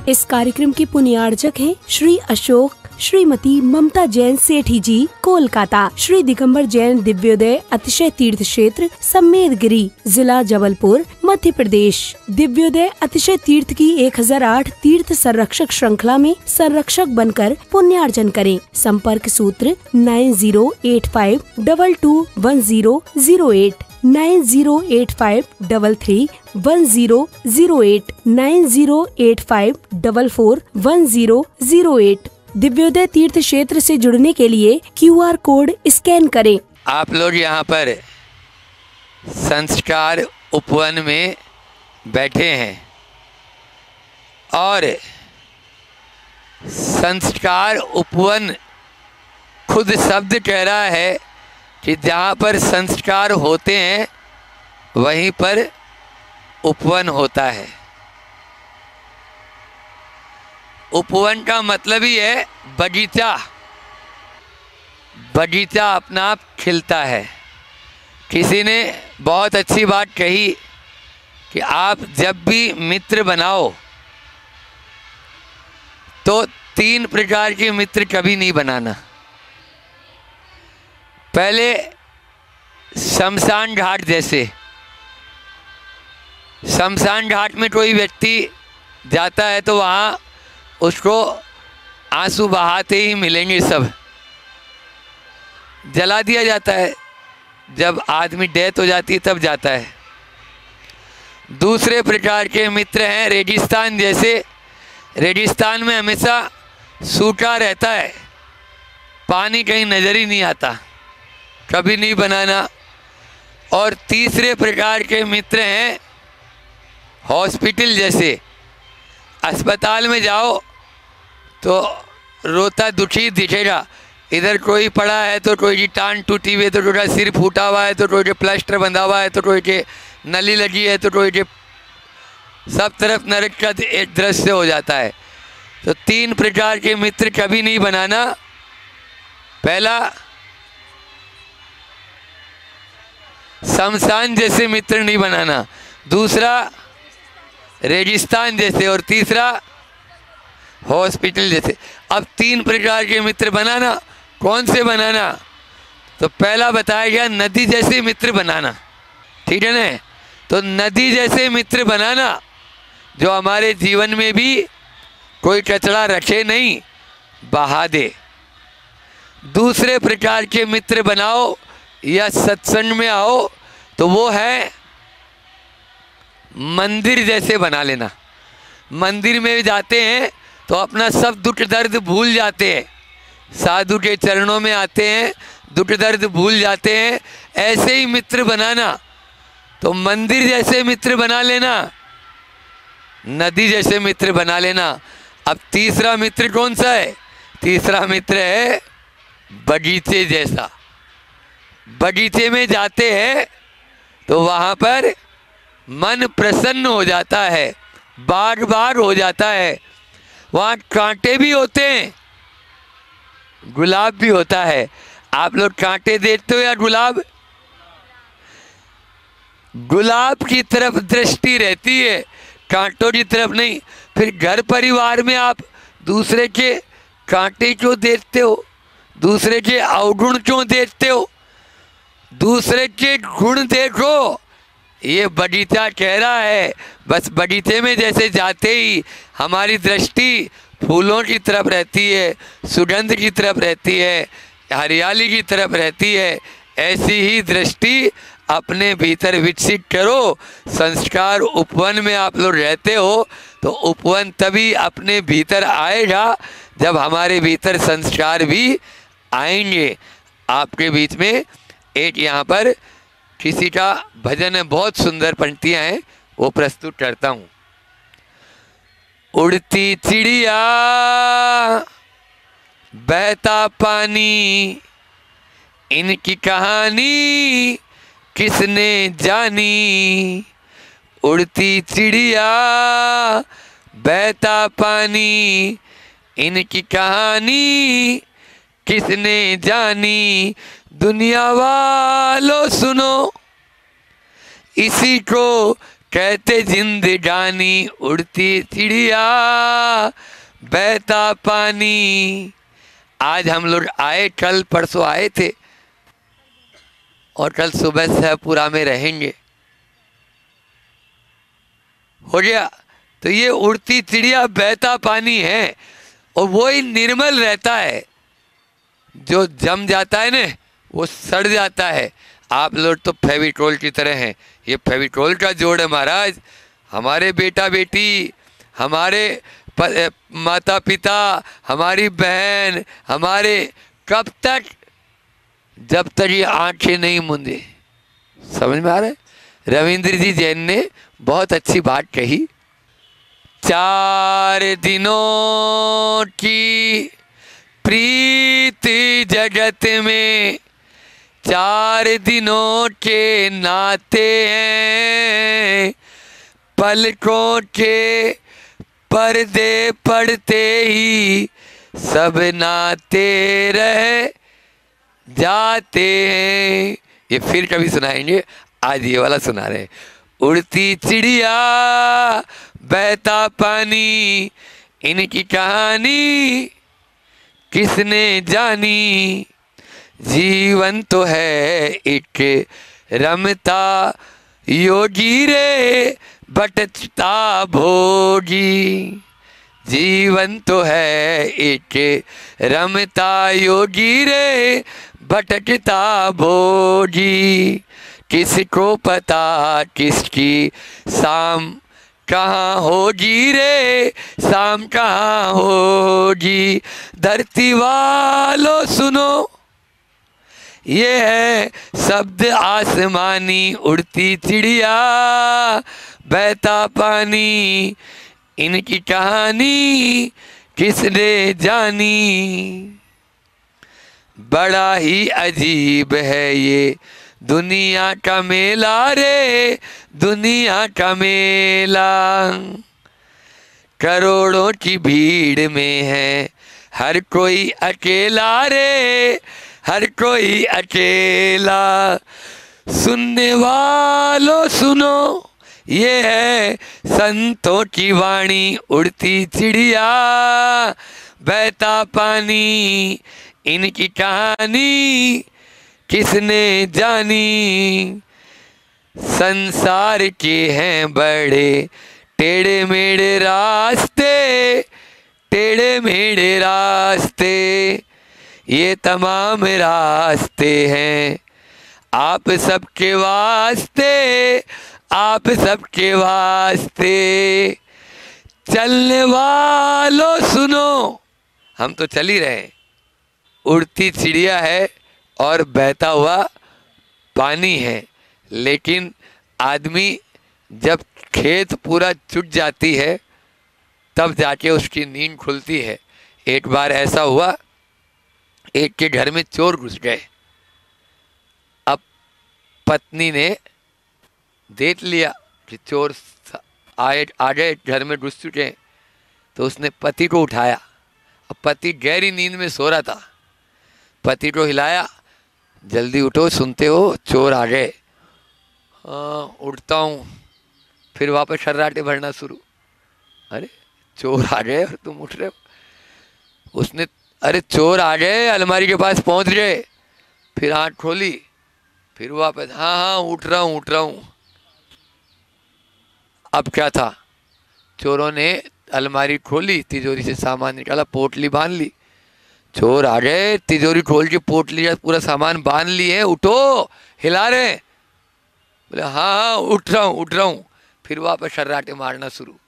इस कार्यक्रम के पुण्यार्चक हैं श्री अशोक, श्रीमती ममता जैन सेठी जी, कोलकाता। श्री दिगंबर जैन दिव्योदय अतिशय तीर्थ क्षेत्र सम्मेदगिरी, जिला जबलपुर, मध्य प्रदेश। दिव्योदय अतिशय तीर्थ की 1008 तीर्थ संरक्षक श्रृंखला में संरक्षक बनकर पुण्यार्जन करें। संपर्क सूत्र 9085221008, 9085331008, 9085441008। दिव्योदय तीर्थ क्षेत्र से जुड़ने के लिए QR कोड स्कैन करें। आप लोग यहाँ पर संस्कार उपवन में बैठे हैं और संस्कार उपवन खुद शब्द कह रहा है कि जहाँ पर संस्कार होते हैं वहीं पर उपवन होता है। उपवन का मतलब ही है बगीचा। बगीचा अपना आप खिलता है। किसी ने बहुत अच्छी बात कही कि आप जब भी मित्र बनाओ तो 3 प्रकार के मित्र कभी नहीं बनाना। पहले शमशान घाट जैसे, शमशान घाट में कोई व्यक्ति जाता है तो वहाँ उसको आंसू बहाते ही मिलेंगे, सब जला दिया जाता है। जब आदमी डेथ हो जाती है तब जाता है। दूसरे प्रकार के मित्र हैं रेगिस्तान जैसे। रेगिस्तान में हमेशा सूखा रहता है, पानी कहीं नज़र ही नहीं आता, कभी नहीं बनाना। और तीसरे प्रकार के मित्र हैं हॉस्पिटल जैसे। अस्पताल में जाओ तो रोता दुखी दिखेगा। इधर कोई पड़ा है तो कोई की टांग टूटी हुई है, तो कोई का सिर फूटा हुआ है, तो कोई के प्लास्टर बंधा हुआ है, तो कोई के नली लगी है, तो कोई के सब तरफ नरक का एक दृश्य हो जाता है। तो 3 प्रकार के मित्र कभी नहीं बनाना। पहला, शमशान जैसे मित्र नहीं बनाना। दूसरा, रेगिस्तान जैसे। और तीसरा, हॉस्पिटल जैसे। अब 3 प्रकार के मित्र बनाना। कौन से बनाना? तो पहला बताया गया नदी जैसे मित्र बनाना, ठीक है ना। तो नदी जैसे मित्र बनाना जो हमारे जीवन में भी कोई कचरा रखे नहीं, बहा दे। दूसरे प्रकार के मित्र बनाओ या सत्संग में आओ तो वो है मंदिर जैसे बना लेना। मंदिर में जाते हैं तो अपना सब दुख दर्द भूल जाते हैं, साधु के चरणों में आते हैं, दुख दर्द भूल जाते हैं। ऐसे ही मित्र बनाना। तो मंदिर जैसे मित्र बना लेना, नदी जैसे मित्र बना लेना। अब तीसरा मित्र कौन सा है? तीसरा मित्र है बगीचे जैसा। बगीचे में जाते हैं तो वहाँ पर मन प्रसन्न हो जाता है, बाग बाग हो जाता है। वहाँ कांटे भी होते हैं, गुलाब भी होता है। आप लोग कांटे देखते हो या गुलाब? गुलाब की तरफ दृष्टि रहती है, कांटों की तरफ नहीं। फिर घर परिवार में आप दूसरे के कांटे क्यों देखते हो? दूसरे के अवगुण क्यों देखते हो? दूसरे के गुण देखो। ये बगीचा कह रहा है। बस बगीचे में जैसे जाते ही हमारी दृष्टि फूलों की तरफ रहती है, सुगंध की तरफ रहती है, हरियाली की तरफ रहती है, ऐसी ही दृष्टि अपने भीतर विकसित करो। संस्कार उपवन में आप लोग रहते हो तो उपवन तभी अपने भीतर आएगा जब हमारे भीतर संस्कार भी आएंगे। आपके बीच में एक यहाँ पर किसी का भजन है, बहुत सुंदर पंक्तियाँ हैं, वो प्रस्तुत करता हूँ। उड़ती चिड़िया बहता पानी, इनकी कहानी किसने जानी। उड़ती चिड़िया बहता पानी, इनकी कहानी किसने जानी। दुनिया वालों सुनो, इसी को कहते जिंदगानी उड़ती चिड़िया बहता पानी। आज हम लोग आए, कल परसों आए थे और कल सुबह सहपुरा में रहेंगे। हो गया। तो ये उड़ती चिड़िया बहता पानी है और वो ही निर्मल रहता है। जो जम जाता है ना वो सड़ जाता है। आप लोग तो फेविकोल की तरह हैं। ये फेविकोल का जोड़ है महाराज। हमारे बेटा बेटी, हमारे माता पिता, हमारी बहन, हमारे कब तक, जब तक ये आंखें नहीं मूंदे। समझ में आ रहा है? रविंद्र जी जैन ने बहुत अच्छी बात कही। 4 दिनों की प्रीति जगत में 4 दिनों के नाते हैं। पलकों के पर्दे पड़ते ही सब नाते रह जाते हैं। ये फिर कभी सुनाएंगे, आज ये वाला सुना रहे हैं। उड़ती चिड़िया बहता पानी, इनकी कहानी किसने जानी। जीवन तो है एक रमता योगी रे बटता भोगी। जीवन तो है एक रमता योगी रे भटकता भोगी। किसको पता किसकी शाम कहाँ होगी रे, शाम कहाँ होगी। धरती वालों सुनो, ये है शब्द आसमानी। उड़ती चिड़िया बहता पानी, इनकी कहानी किसने जानी। बड़ा ही अजीब है ये दुनिया का मेला रे, दुनिया का मेला। करोड़ों की भीड़ में है हर कोई अकेला रे, हर कोई अकेला। सुनने वालों सुनो, ये है संतों की वाणी। उड़ती चिड़िया बहता पानी, इनकी कहानी किसने जानी। संसार के हैं बड़े टेढ़े मेढ़े रास्ते, टेढ़े मेढ़े रास्ते। ये तमाम रास्ते हैं आप सबके वास्ते, आप सबके वास्ते। चलने वालों सुनो, हम तो चल ही रहे हैं। उड़ती चिड़िया है और बहता हुआ पानी है, लेकिन आदमी जब खेत पूरा चुट जाती है तब जाके उसकी नींद खुलती है। एक बार ऐसा हुआ, एक के घर में चोर घुस गए। अब पत्नी ने देख लिया कि चोर आ गए, घर में घुस चुके हैं, तो उसने पति को उठाया। अब पति गहरी नींद में सो रहा था। पति को हिलाया, जल्दी उठो, सुनते हो चोर आ गए। हाँ उठता हूँ। फिर वापस शर्राटे भरना शुरू। अरे चोर आ गए और तुम उठ रहे हो। उसने अरे चोर आ गए, अलमारी के पास पहुँच गए। फिर आँख खोली, फिर वापस हाँ हाँ उठ रहा हूँ, उठ रहा हूँ। अब क्या था, चोरों ने अलमारी खोली, तिजोरी से सामान निकाला, पोटली बांध ली। चोर आ गए, तिजोरी खोल के पोटली का पूरा सामान बांध लिए, उठो, हिला रहे। बोले हाँ हाँ उठ रहा हूँ, उठ रहा हूँ। फिर वापस शर्राटे मारना शुरू।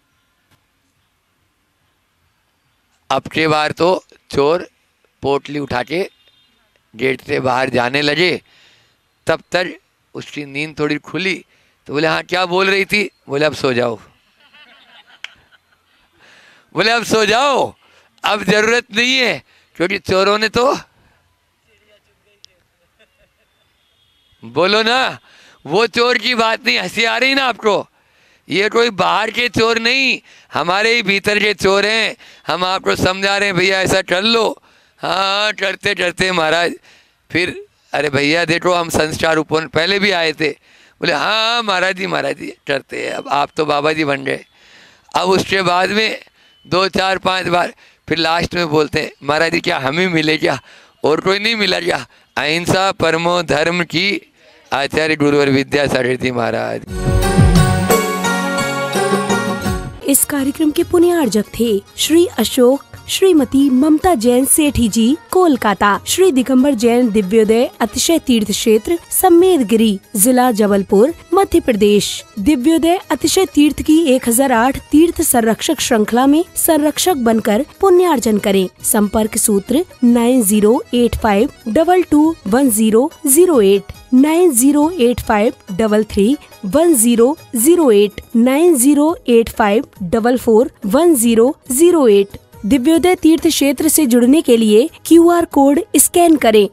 अब के बार तो चोर पोटली उठा के गेट से बाहर जाने लगे। तब तक उसकी नींद थोड़ी खुली, तो बोले हाँ क्या बोल रही थी। बोले अब सो जाओ। बोले अब सो जाओ, अब जरूरत नहीं है, क्योंकि चोरों ने तो बोलो ना, वो चोर की बात नहीं। हंसी आ रही ना आपको? ये कोई बाहर के चोर नहीं, हमारे ही भीतर के चोर हैं। हम आपको समझा रहे हैं भैया ऐसा कर लो। हाँ करते करते महाराज फिर अरे भैया देखो हम संस्कार उपवन पहले भी आए थे। बोले हाँ महाराज जी करते हैं। अब आप तो बाबा जी बन गए। अब उसके बाद में 2 4 5 बार फिर लास्ट में बोलते हैं महाराज जी क्या हम ही मिले क्या, और कोई नहीं मिला क्या? अहिंसा परमो धर्म की आचार्य गुरुवर विद्यासागर जी महाराज। इस कार्यक्रम के पुण्यार्जक थे श्री अशोक श्रीमती ममता जैन सेठी जी कोलकाता, श्री दिगंबर जैन दिव्योदय अतिशय तीर्थ क्षेत्र सम्मेदगिरी जिला जबलपुर मध्य प्रदेश। दिव्योदय अतिशय तीर्थ की 1008 तीर्थ संरक्षक श्रृंखला में संरक्षक बनकर पुण्यार्जन करें। संपर्क सूत्र 9085221008 9085331008 9085441008। दिव्योदय तीर्थ क्षेत्र से जुड़ने के लिए QR कोड स्कैन करें।